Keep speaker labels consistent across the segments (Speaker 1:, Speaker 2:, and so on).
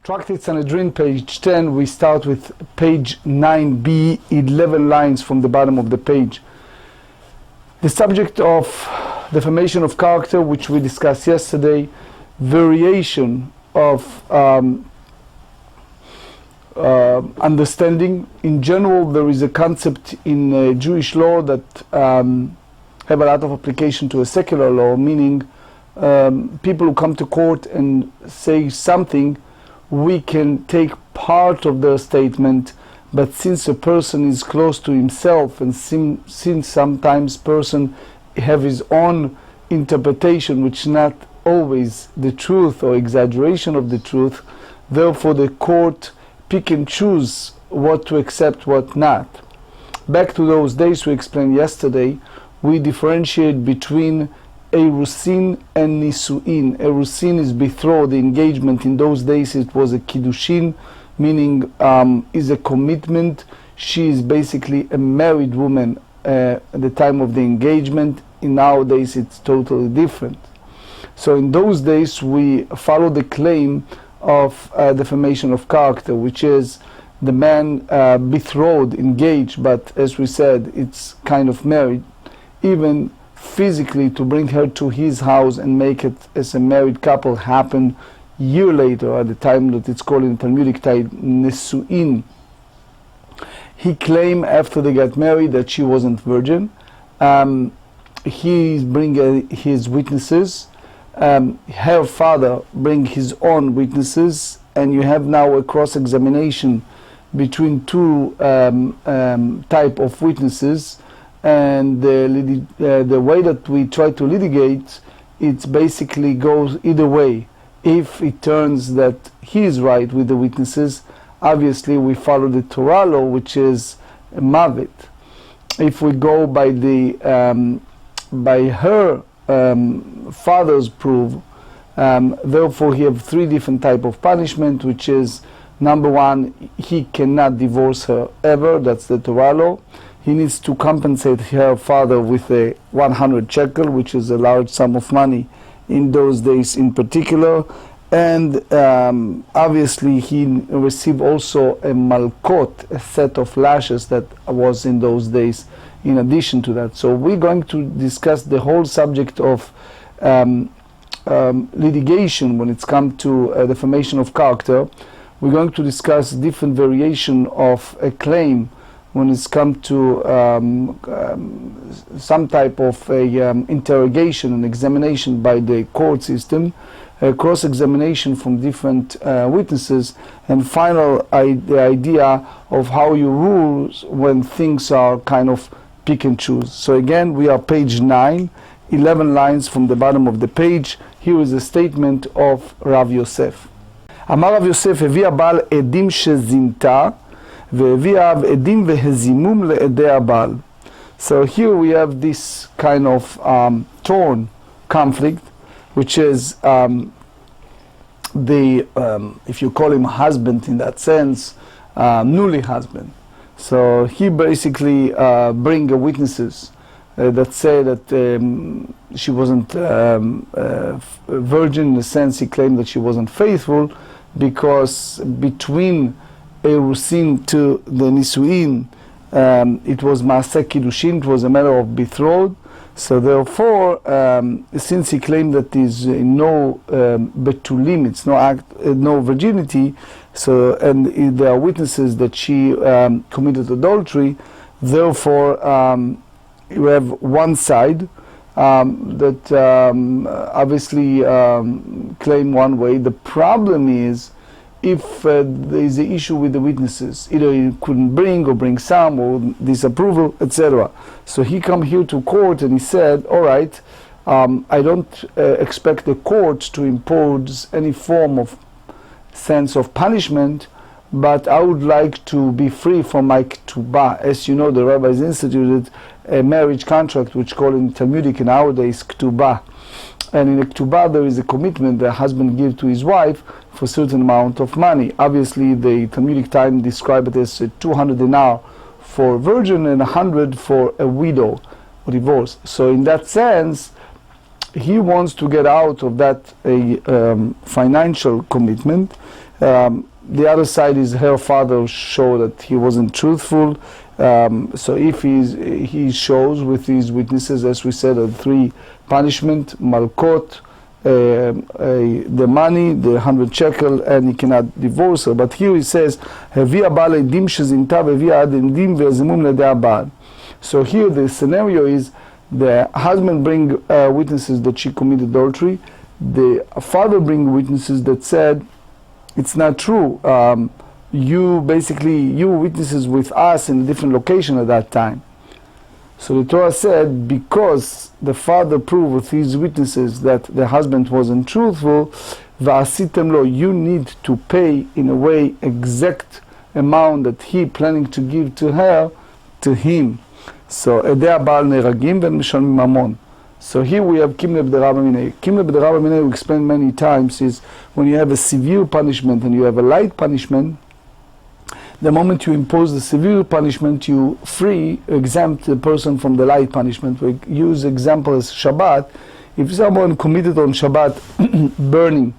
Speaker 1: Tractate Sanhedrin, page 10, we start with page 9b, 11 lines from the bottom of the page. The subject of defamation of character, which we discussed yesterday, variation of understanding. In general, there is a concept in Jewish law that have a lot of application to a secular law, meaning people who come to court and say something, we can take part of their statement, but since a person is close to himself and since sometimes person have his own interpretation which is not always the truth or exaggeration of the truth, therefore the court pick and choose what to accept, what not. Back to those days we explained yesterday, we differentiate between Erusin and Nisuin. Erusin is betrothed, the engagement. In those days it was a Kiddushin, meaning is a commitment. She is basically a married woman at the time of the engagement. In nowadays it's totally different. So in those days we follow the claim of defamation of character, which is the man betrothed, engaged, but as we said, it's kind of married, even physically to bring her to his house and make it as a married couple happen year later, at the time that it's called in Talmudic time Nesuin. He claimed after they got married that she wasn't virgin. He bring his witnesses. Her father bring his own witnesses, and you have now a cross-examination between two type of witnesses. And the way that we try to litigate, it basically goes either way. If it turns that he is right with the witnesses, obviously we follow the Torah law, which is Mavet. If we go by the by her father's proof, therefore he have three different type of punishment, which is number one, he cannot divorce her ever. That's the Torah law. He needs to compensate her father with a 100 shekel, which is a large sum of money in those days in particular. And obviously he received also a malkot, a set of lashes that was in those days in addition to that. So we're going to discuss the whole subject of litigation when it's come to defamation of character. We're going to discuss different variation of a claim when it's come to some type of interrogation and examination by the court system, cross-examination from different witnesses, and final the idea of how you rule when things are kind of pick and choose. So again, we are page 9, 11 lines from the bottom of the page. Here is a statement of Rav Yosef. אמר רב יוסף, הביא הבעל עדים שזינתה, והביאה עדים והזימום לעדי הבעל. So here we have this kind of torn conflict, which is if you call him husband in that sense, newly husband. So he basically bring witnesses that say that she wasn't virgin, in the sense he claimed that she wasn't faithful, because between Erusin to the Nisuin, it was Maaseh Kiddushin, it was a matter of betrothed. So therefore, since he claimed that there is no betulim, it's no act, no virginity, so and there are witnesses that she committed adultery, therefore you have one side that obviously claim one way. The problem is if there is an issue with the witnesses, either he couldn't bring or bring some, or disapproval, etc. So he come here to court and he said, all right, I don't expect the court to impose any form of sense of punishment, but I would like to be free from my ketubah. As you know, the rabbis instituted a marriage contract, which called in Talmudic nowadays ketubah. And in a ketubah there is a commitment the husband gives to his wife for a certain amount of money. Obviously the Talmudic time describe it as 200 dinar for a virgin and 100 for a widow or divorce. So in that sense, he wants to get out of that financial commitment, The other side is her father showed that he wasn't truthful. So if he shows with these witnesses, as we said, 3 punishment, malkot, the money, the 100 shekel, and he cannot divorce her. But here he says, so here the scenario is the husband bring witnesses that she committed adultery. The father bring witnesses that said, it's not true. You witnesses with us in a different location at that time. So the Torah said, because the father proved with his witnesses that the husband wasn't truthful, va'asitem lo, you need to pay in a way exact amount that he planning to give to her, to him. So edei ha'ba'al neragim ve'mishalmim mamon. So here we have kimle b'derabah minei. Kimle b'derabah minei, we explained many times, is when you have a severe punishment and you have a light punishment. The moment you impose the severe punishment, you exempt the person from the light punishment. We use example as Shabbat. If someone committed on Shabbat burning,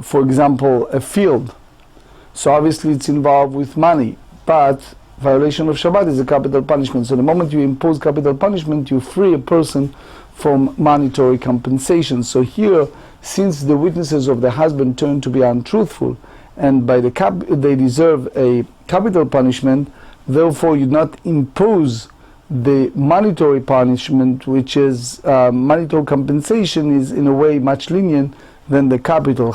Speaker 1: for example, a field, so obviously it's involved with money, but violation of Shabbat is a capital punishment. So the moment you impose capital punishment, you free a person from monetary compensation. So here, since the witnesses of the husband turned to be untruthful, and by they deserve a capital punishment, therefore you not impose the monetary punishment, which is monetary compensation, is in a way much lenient than the capital.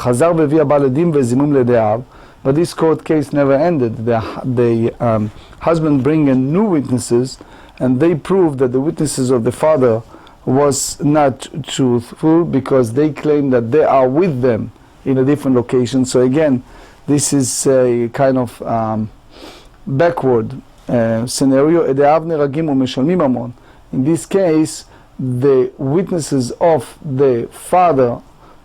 Speaker 1: But this court case never ended. The husband bring in new witnesses, and they proved that the witnesses of the father was not truthful, because they claim that they are with them in a different location. So again, this is a kind of backward scenario. In this case, the witnesses of the father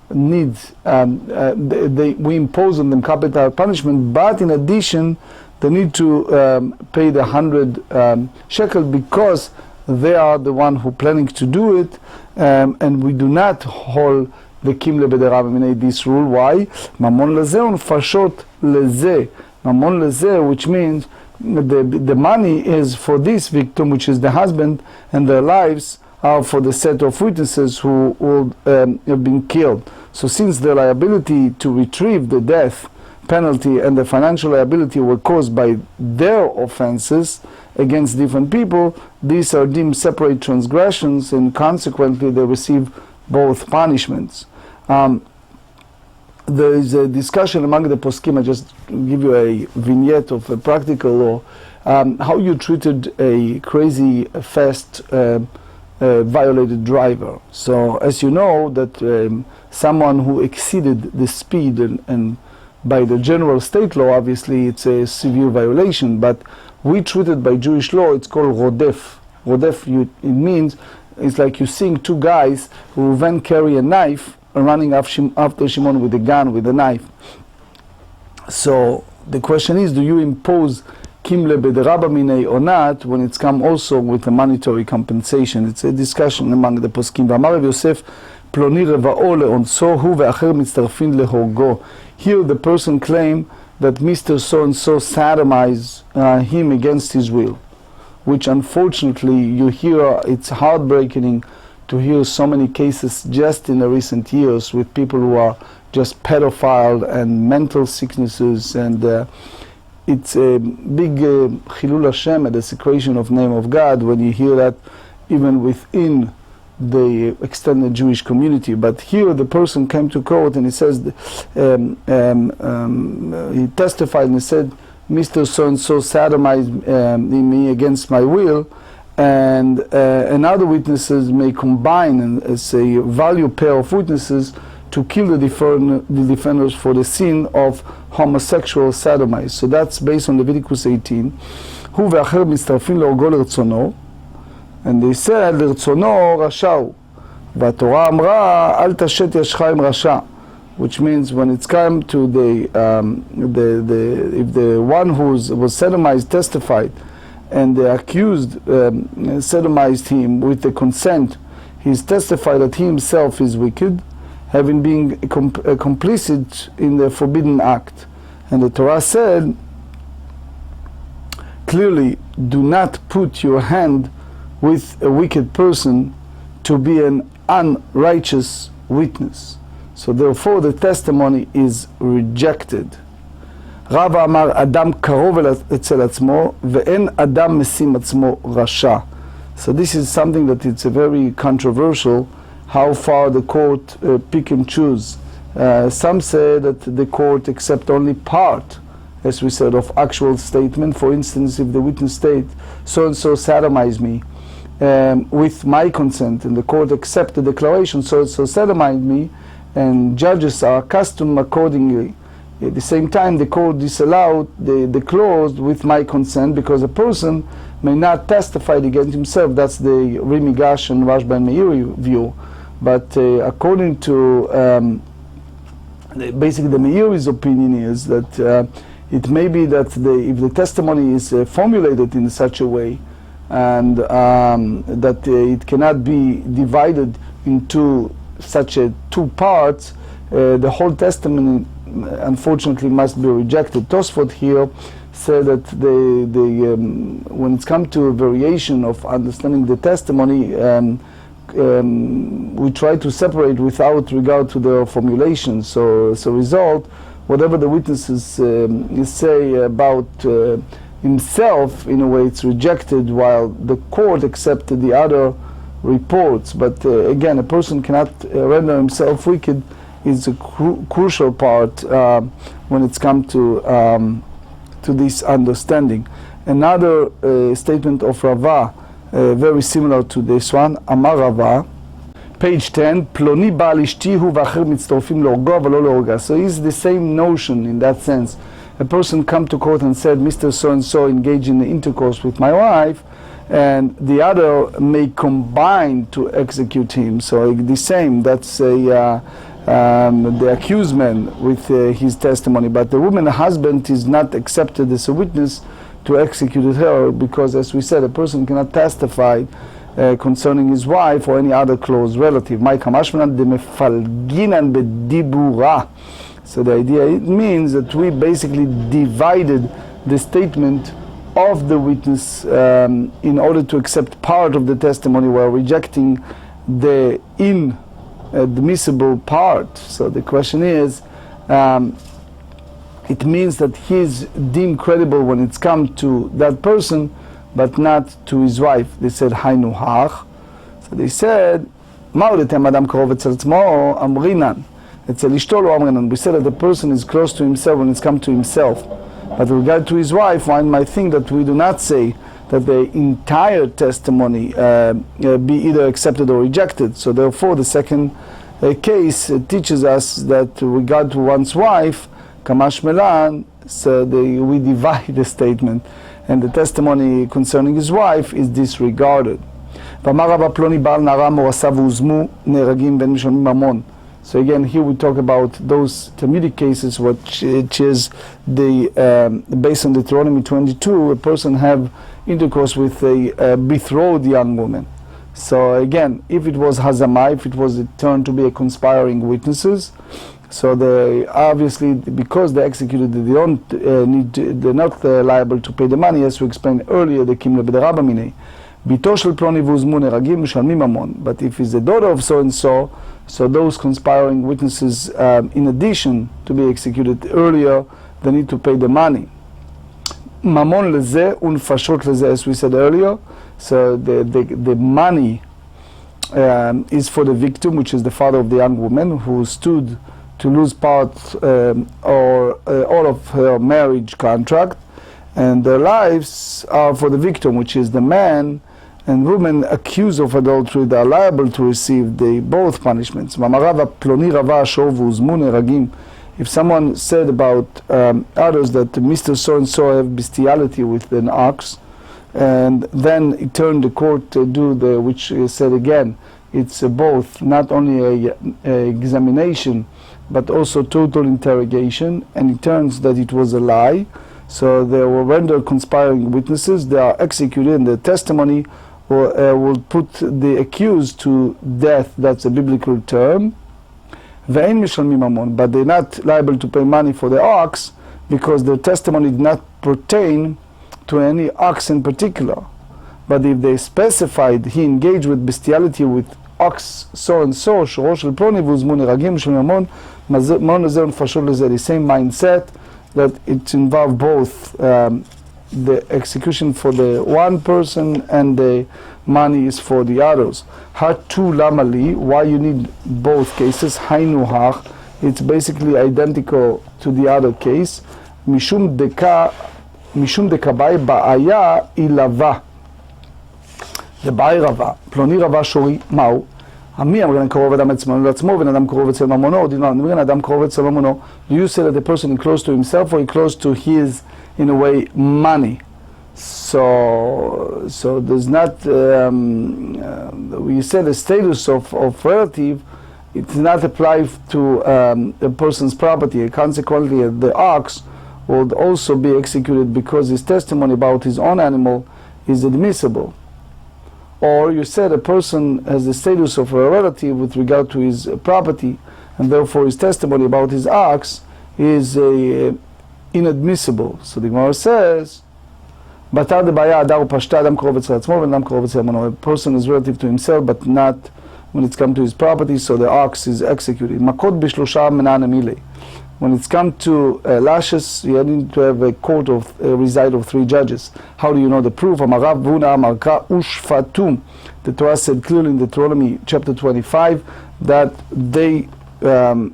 Speaker 1: need, we impose on them capital punishment, but in addition, they need to pay the 100 shekel, because they are the one who planning to do it, and we do not hold the kimle b'derabah minei this rule. Why? Mamon lezeh unfashot lezeh. Mamon lezeh, which means the money is for this victim, which is the husband, and their lives are for the set of witnesses who will have been killed. So since the liability to retrieve the death penalty and the financial liability were caused by their offenses against different people, these are deemed separate transgressions, and consequently they receive both punishments. There is a discussion among the poskim. I just give you a vignette of a practical law, how you treated a crazy fast violated driver. So as you know that someone who exceeded the speed, and by the general state law obviously it's a severe violation, but we treat it by Jewish law, it's called rodef. Rodef, it means it's like you seeing 2 guys who then carry a knife running after Shimon with a gun, with a knife. So the question is, do you impose kimle b'derabah minei or not, when it's come also with a monetary compensation? It's a discussion among the poskim. V'amar Rav Yosef ploni reva'o le'onso hu ve'acher mitztarfin lehorgo. Here the person claimed that Mr. So-and-so sodomized him against his will, which unfortunately you hear, it's heartbreaking to hear so many cases just in the recent years with people who are just pedophile and mental sicknesses, and it's a big chilul Hashem, a desecration of name of God, when you hear that even within the extended Jewish community. But here the person came to court and he says, he testified and he said, Mr. So-and-so sodomized me against my will, and other witnesses may combine and as a value pair of witnesses to kill the defenders for the sin of homosexual sodomize. So that's based on Leviticus 18. Hu ve'acher mitztarfin leorgo lertzono, and they said lertzono rasha hu, v'atorah amra al tashet yashcha im rasha, which means when it's come to if the one who was sodomized testified, and the accused sodomized him with the consent, he's testified that he himself is wicked, having been complicit in the forbidden act. And the Torah said clearly, do not put your hand with a wicked person to be an unrighteous witness. So therefore the testimony is rejected. רבא אמר אדם קרוב אצל עצמו ואין אדם משים עצמו רשע. So this is something that it's a very controversial, how far the court pick and choose. Some say that the court accept only part, as we said, of actual statement. For instance, if the witness state so and so sodomized me with my consent, and the court accept the declaration so and so sodomized me, and judges are accustomed accordingly. At the same time, the court disallowed the clause with my consent, because a person may not testify against himself. That's the Rimi Gash and Rashba and Meiri view. But according to basically the Meiri's opinion is that it may be that if the testimony is formulated in such a way, and that it cannot be divided into such two parts, the whole testimony unfortunately must be rejected. Tosfot here said that when it's come to a variation of understanding the testimony, we try to separate without regard to the formulation. So as a result, whatever the witnesses say about himself, in a way it's rejected, while the court accepted the other reports. But again, a person cannot render himself wicked is a crucial part when it's come to this understanding. Another statement of Rava, very similar to this one, Amar Rava, page 10, Ploni ba'al ishti hu v'acher mitztorfim leorgo v'lo leorga. So it's the same notion in that sense. A person come to court and said, Mr. So-and-so engaged in the intercourse with my wife, and the other may combine to execute him. So the same, that's the accused man with his testimony. But the woman, the husband, is not accepted as a witness to execute her, because, as we said, a person cannot testify concerning his wife or any other close relative. So the idea, it means that we basically divided the statement of the witness in order to accept part of the testimony, while rejecting the inadmissible part. So the question is, it means that he is deemed credible when it's come to that person, but not to his wife. They said, Hainu hach. So they said, Ma'udetem adam karov etzel tzmo amrinan. Etzel ishto lo amrinan. We said that the person is close to himself when it's come to himself. But with regard to his wife, one might think that we do not say that the entire testimony be either accepted or rejected. So therefore, the second case teaches us that with regard to one's wife, Kamash Melan, so we divide the statement, and the testimony concerning his wife is disregarded. So again, here we talk about those Talmudic cases, which is based on Deuteronomy 22, a person have intercourse with a betrothed young woman. So again, if it was Hazama, if it was turned to be a conspiring witnesses, so they obviously, because they executed, they don't they're not liable to pay the money, as we explained earlier. The kimle b'derabba minei, bito shel ploni v'uzmu neragim mishalmim mamon. But if it's the daughter of so and so, so those conspiring witnesses, in addition to be executed earlier, they need to pay the money. Mamon leze unfashot leze, as we said earlier. So the money is for the victim, which is the father of the young woman who stood to lose part or all of her marriage contract, and their lives are for the victim, which is the man and woman accused of adultery. They are liable to receive both punishments. If someone said about others that Mr. So-and-so have bestiality with an ox, and then it turned the court to do which said again, it's both, not only a examination, but also total interrogation, and it turns that it was a lie. So they were rendered conspiring witnesses, they are executed, and the testimony will put the accused to death. That's a biblical term. ואין משלמים ממון, but they're not liable to pay money for the ox because their testimony did not pertain to any ox in particular. But if they specified he engaged with bestiality with ox so and so, שורו של פלוני והוזמו נהרגים משלמים ממון, ממון לזה ונפשות לזה, the same mindset that it involved both the execution for the one person and the money is for the others. Hatu lamali, why you need both cases? Hainu hach, it's basically identical to the other case. Mishum deka bai ba'aya ilava. The bai rava, ploni rava shori mau. Ami אמרין קרוב אדם עצמו לעצמו ואדם קרוב אצל ממונו, אמרין אדם קרוב אצל ממונו. Do you say that the person is close to himself or he close to his, in a way, money? So there's not, we say the status of relative, it's not applied to a person's property. Consequently, the ox would also be executed because his testimony about his own animal is admissible. Or you said a person has the status of a relative with regard to his property, and therefore his testimony about his ox is inadmissible. So the Gemara says, "Batar debaya adar upashta adam korov etzel atzmo v'adam korov etzel mano." A person is relative to himself, but not when it's come to his property. So the ox is executed. Makot b'shlosha menan emile. When it's come to lashes, you need to have a court of reside of 3 judges. How do you know the proof? Amarav vuna amarka ushfatum. The Torah said clearly in Deuteronomy chapter 25 that they and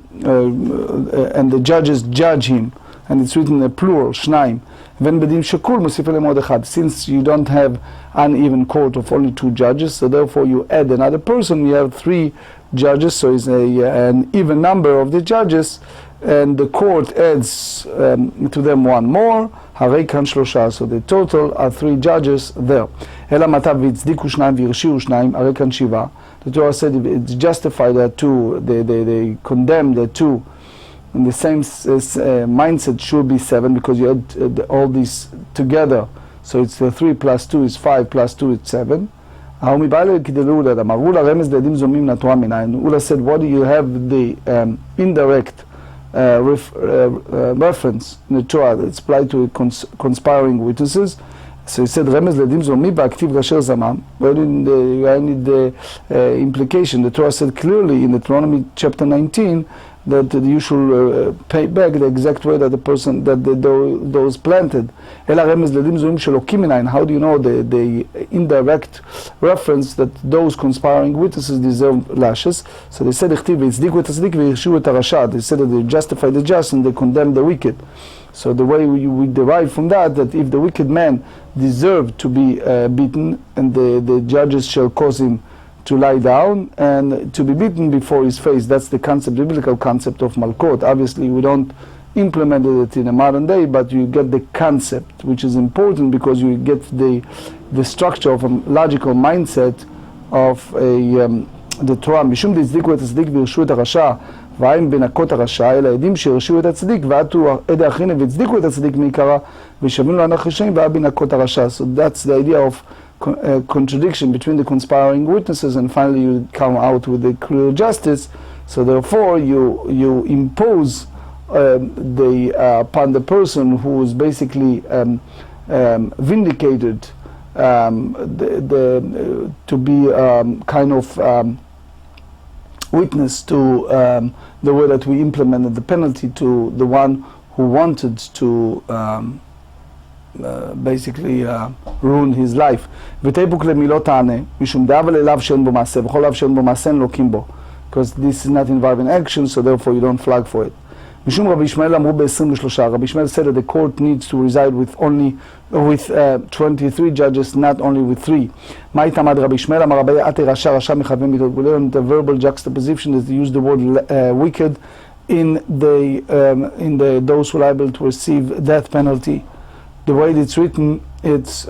Speaker 1: the judges judge him, and it's written in the plural, shnaim. Since you don't have uneven court of only 2 judges, so therefore you add another person, you have 3 judges, so it's an even number of the judges, and the court adds to them 1 more, הרי כאן 3, so the total are 3 judges there. אלא מטב והצדיקו 2 והרשיעו 2, הרי כאן 7. The Torah said it's justified that 2, they condemn the 2, and the same mindset should be 7 because you add all these together, so it's 3 plus 2 is 5 plus 2 is 7. Ula said, what do you have the indirect reference in the Torah that's applied to conspiring witnesses? So he said, Remez ledim zomi ba'aktiv gasher zamam. Where in the implication, the Torah said clearly in Deuteronomy chapter 19 that you should pay back the exact way that the person, that those planted. Ela remez ledim zomi shelokim minayin. How do you know the indirect reference that those conspiring witnesses deserve lashes? So they said, Echtiv v'yitzdiku et hatzdik v'yirshiu et harasha. They said that they justify the just and they condemn the wicked. So the way we derive from that if the wicked man deserved to be beaten, and the judges shall cause him to lie down and to be beaten before his face. That's the concept, the biblical concept of Malkot. Obviously we don't implement it in a modern day, but you get the concept, which is important because you get the structure of a logical mindset of the Torah. משום דצדיקו את הצדיק וירשו את הרשע והאם בנקות הרשע, אלא עדים שהרשיעו את הצדיק ועטו עדי אחרינה והצדיקו את הצדיק מעיקרה ושווים לו הנחשים והיה בנקות הרשע. So that's the idea of contradiction between the conspiring witnesses, and finally you come out with the clear justice. So therefore you impose upon the person who is basically vindicated to be kind of witness to the way that we implemented the penalty to the one who wanted to basically ruin his life. ותאפוק למילות תענה, משום דאבל אליו שאין בו מעשה, וכל אליו שאין בו מעשה אין לוקים בו. Because this is not involving action, so therefore you don't flag for it. משום רבי ישמעאל אמרו ב-23, רבי ישמעאל said that the court needs to reside with 23 judges, not only with 3. מה התעמד רבי ישמעאל? אמר רבי עתי רשע רשע מכוון מתגולל, and the verbal juxtaposition is to use the word wicked in those who are liable to receive death penalty. The way it's written, it's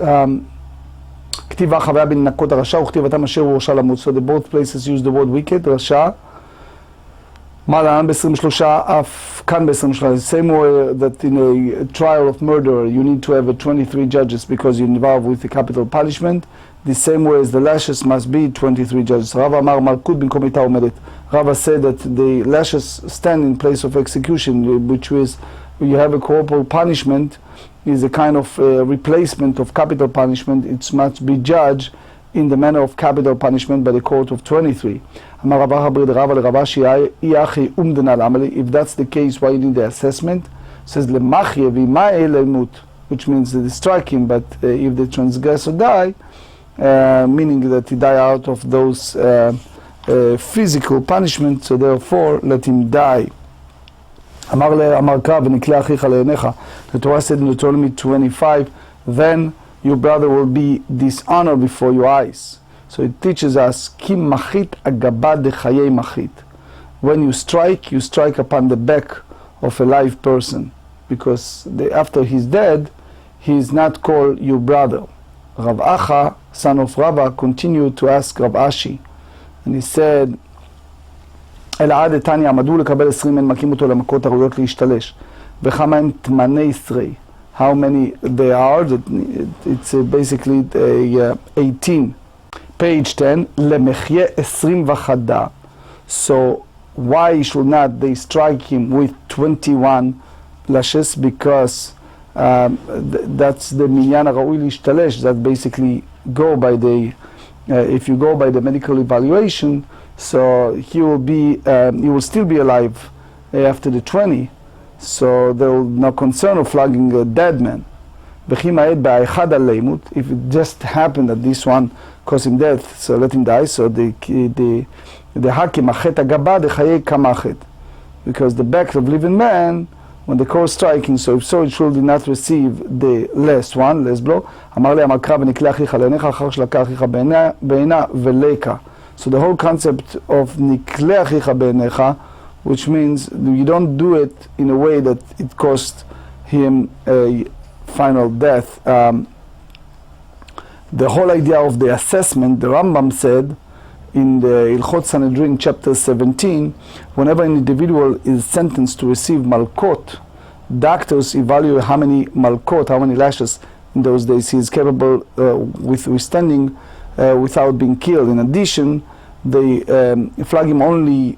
Speaker 1: כתיבה חוויה בנקות הרשע וכתיבתם אשר הוא רשע למות. So the both places use the word wicked, רשע. מעלן ב-23, אף כאן ב-23. The same way that in a trial of murder you need to have 23 judges because you're involved with the capital punishment. the same way as the lashes must be 23 judges. Rava Amar Malkut במקום מיתה עומדת. Rava said that the lashes stand in place of execution, which is you have a corporal punishment, is a kind of replacement of capital punishment. It must be judged in the manner of capital punishment by the court of 23. Amar Rava Habrid Rava Rava Shia Iachi Umdena Lamali. If that's the case, why you need the assessment? Says Lemachye V'Ma'e Lemut, which means that they strike him, but if the transgressor die, meaning that he die out of those physical punishment, so therefore let him die. Amar Ka v'nikle achicha le'enecha. The Torah said in Deuteronomy 25, then your brother will be dishonored before your eyes. So it teaches us, Ki machit agaba dechayei machit. When you strike upon the back of a live person, because after he's dead, he is not called your brother. Rav Acha, son of Rava, continued to ask Rav Ashi, and he said, אלעד תניא עמדו לקבל 20 אין מכים אותו למכות הראויות להשתלש וכמה הם תמני ישראל. How many they are? It's basically 18. Page 10, למחיה 20 וחדה. So why should not they strike him with 21 lashes? Because that's the minyan הראוי להשתלש, that basically go by the if you go by the medical evaluation, so he will still be alive after the 20, so there will no concern of flogging a dead man. If it just happened that this one caused him death, so let him die. So the hakim achet agaba dechayei kamachet, because the back of living man, when the core striking, so if so, it should not receive the last blow. אמר לי המלכה ונקלה אחיך לעיניך אחר שלקה אחיך בעינה ולקה. So the whole concept of nikle achicha be'enecha, which means you don't do it in a way that it cost him a final death. The whole idea of the assessment, the Rambam said in the Ilchot Sanhedrin chapter 17, whenever an individual is sentenced to receive malkot, doctors evaluate how many malkot, how many lashes in those days he is capable with withstanding without being killed. In addition, they flag him only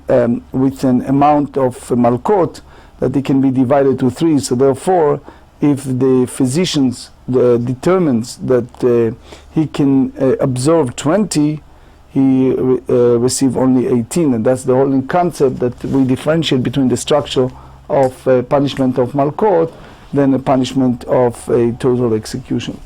Speaker 1: with an amount of malkot that it can be divided to 3. So therefore, if the physicians determines that he can absorb 20, he receive only 18, and that's the whole concept that we differentiate between the structure of punishment of malkot than the punishment of a total execution.